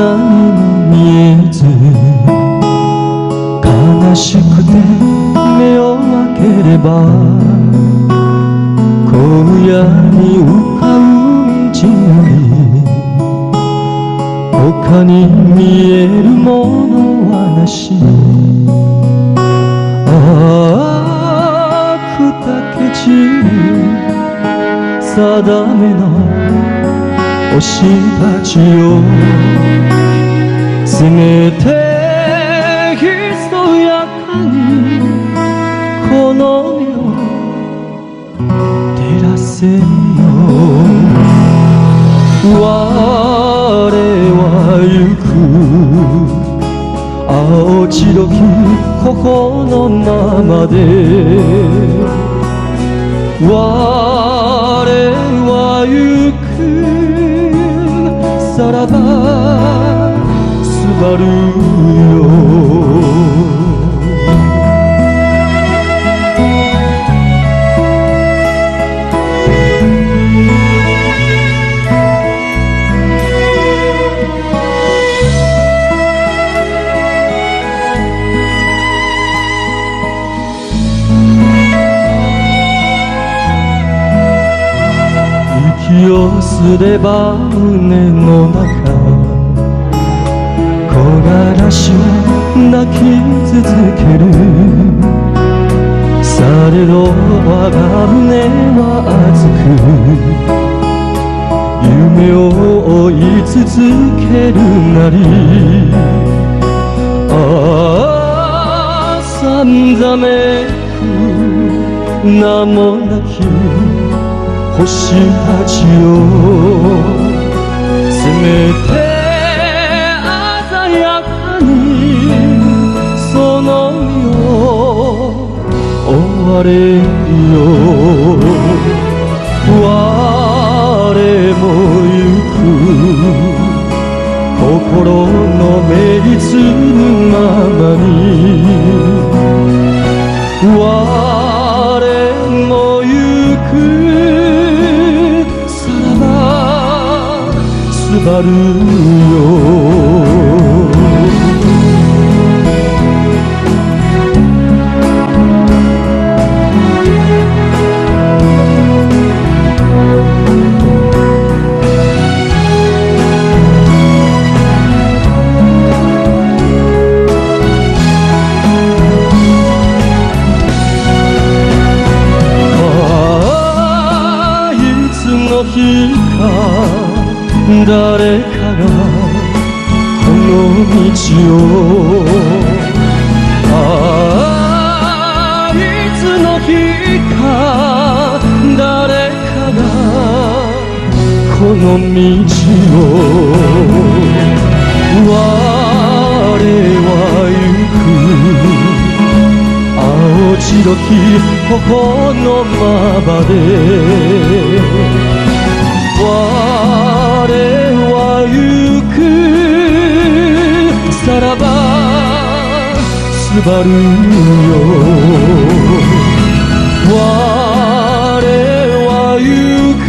何も見えず悲しくて目を開ければ荒野に浮かぶ道より他に見えるものはなし。ああ砕け散る定めの星たちよ、せめてひそやかにこの目を照らせよ。我は行く青白き心のままで、我は行くさらばすばるよ。息をすれば胸の中木枯らしは泣き続ける。されど我が胸は熱く夢を追い続けるなり。ああさんざめく名もなき星たちよ、せめて鮮やかにその身を追われよ。我も行く心のめりつむままに。我も行くすばるよ。ああいつの日か誰かがこの道を、ああいつの日か誰かがこの道を。我は行く青白き頬のままで、我は行くさらばすばるよ。我は行く